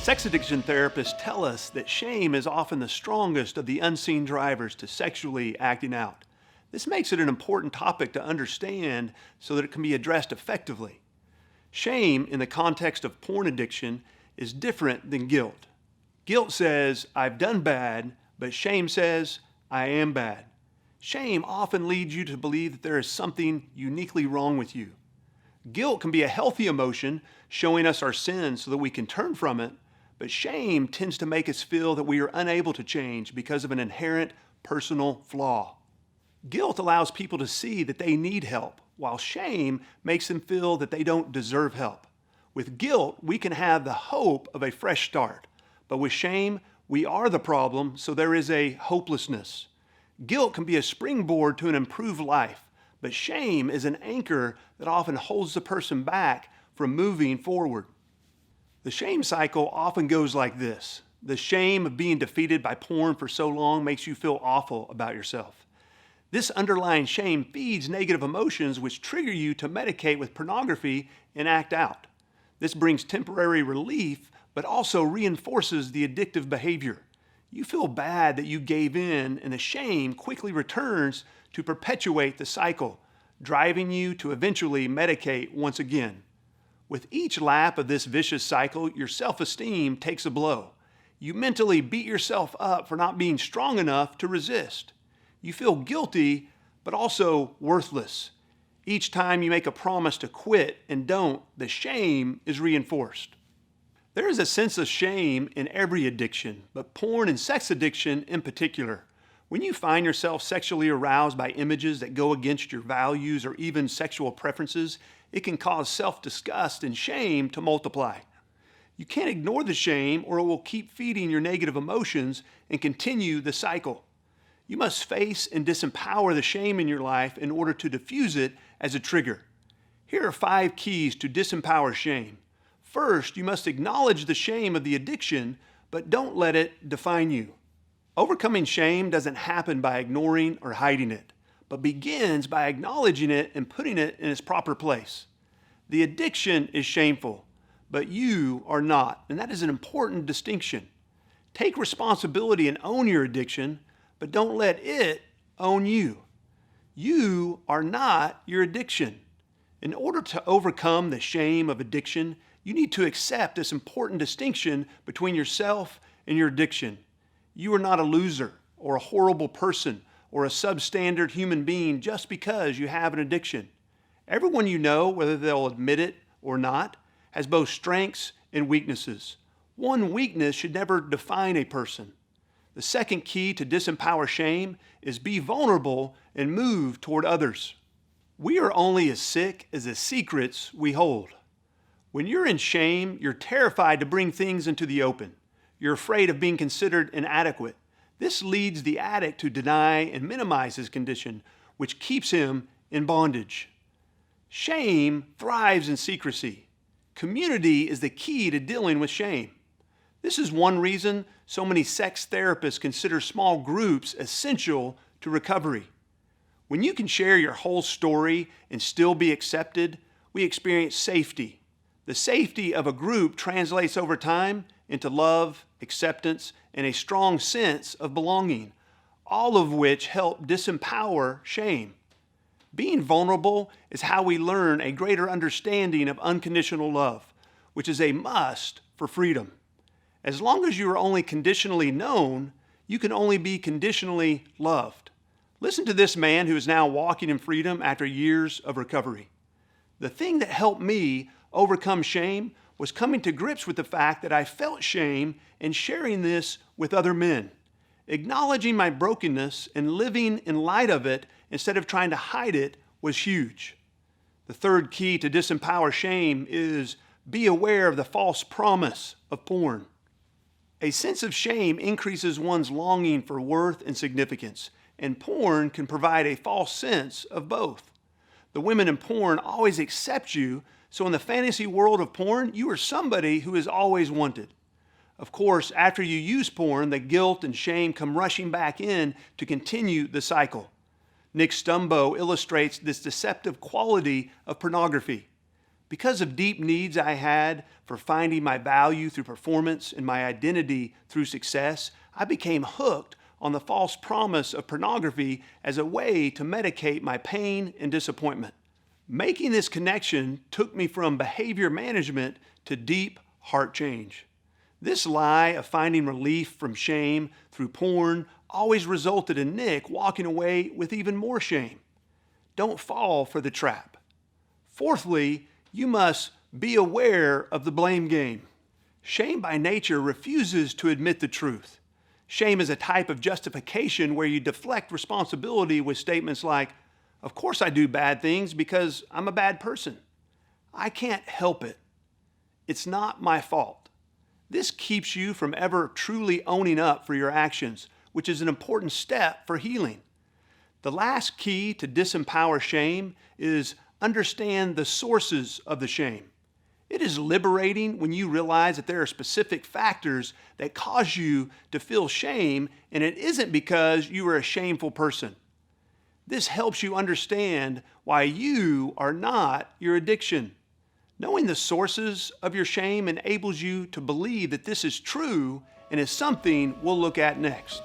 Sex addiction therapists tell us that shame is often the strongest of the unseen drivers to sexually acting out. This makes it an important topic to understand so that it can be addressed effectively. Shame, in the context of porn addiction, is different than guilt. Guilt says, I've done bad, but shame says, I am bad. Shame often leads you to believe that there is something uniquely wrong with you. Guilt can be a healthy emotion, showing us our sins so that we can turn from it, but shame tends to make us feel that we are unable to change because of an inherent personal flaw. Guilt allows people to see that they need help, while shame makes them feel that they don't deserve help. With guilt, we can have the hope of a fresh start, but with shame, we are the problem, so there is a hopelessness. Guilt can be a springboard to an improved life, but shame is an anchor that often holds the person back from moving forward. The shame cycle often goes like this. The shame of being defeated by porn for so long makes you feel awful about yourself. This underlying shame feeds negative emotions which trigger you to medicate with pornography and act out. This brings temporary relief, but also reinforces the addictive behavior. You feel bad that you gave in, and the shame quickly returns to perpetuate the cycle, driving you to eventually medicate once again. With each lap of this vicious cycle, your self-esteem takes a blow. You mentally beat yourself up for not being strong enough to resist. You feel guilty, but also worthless. Each time you make a promise to quit and don't, the shame is reinforced. There is a sense of shame in every addiction, but porn and sex addiction in particular. When you find yourself sexually aroused by images that go against your values or even sexual preferences, it can cause self-disgust and shame to multiply. You can't ignore the shame or it will keep feeding your negative emotions and continue the cycle. You must face and disempower the shame in your life in order to diffuse it as a trigger. Here are 5 keys to disempower shame. First, you must acknowledge the shame of the addiction, but don't let it define you. Overcoming shame doesn't happen by ignoring or hiding it, but begins by acknowledging it and putting it in its proper place. The addiction is shameful, but you are not, and that is an important distinction. Take responsibility and own your addiction, but don't let it own you. You are not your addiction. In order to overcome the shame of addiction, you need to accept this important distinction between yourself and your addiction. You are not a loser or a horrible person or a substandard human being just because you have an addiction. Everyone you know, whether they'll admit it or not, has both strengths and weaknesses. One weakness should never define a person. The second key to disempower shame is be vulnerable and move toward others. We are only as sick as the secrets we hold. When you're in shame, you're terrified to bring things into the open. You're afraid of being considered inadequate. This leads the addict to deny and minimize his condition, which keeps him in bondage. Shame thrives in secrecy. Community is the key to dealing with shame. This is one reason so many sex therapists consider small groups essential to recovery. When you can share your whole story and still be accepted, we experience safety. The safety of a group translates over time into love, acceptance, and a strong sense of belonging, all of which help disempower shame. Being vulnerable is how we learn a greater understanding of unconditional love, which is a must for freedom. As long as you are only conditionally known, you can only be conditionally loved. Listen to this man who is now walking in freedom after years of recovery. The thing that helped me overcome shame was coming to grips with the fact that I felt shame and sharing this with other men. Acknowledging my brokenness and living in light of it instead of trying to hide it was huge. The third key to disempower shame is be aware of the false promise of porn. A sense of shame increases one's longing for worth and significance, and porn can provide a false sense of both. The women in porn always accept you, so in the fantasy world of porn, you are somebody who is always wanted. Of course, after you use porn, the guilt and shame come rushing back in to continue the cycle. Nick Stumbo illustrates this deceptive quality of pornography. Because of deep needs I had for finding my value through performance and my identity through success, I became hooked on the false promise of pornography as a way to medicate my pain and disappointment. Making this connection took me from behavior management to deep heart change. This lie of finding relief from shame through porn always resulted in Nick walking away with even more shame. Don't fall for the trap. Fourthly, you must be aware of the blame game. Shame by nature refuses to admit the truth. Shame is a type of justification where you deflect responsibility with statements like, "Of course I do bad things because I'm a bad person. I can't help it. It's not my fault." This keeps you from ever truly owning up for your actions, which is an important step for healing. The last key to disempower shame is understand the sources of the shame. It is liberating when you realize that there are specific factors that cause you to feel shame, and it isn't because you are a shameful person. This helps you understand why you are not your addiction. Knowing the sources of your shame enables you to believe that this is true and is something we'll look at next.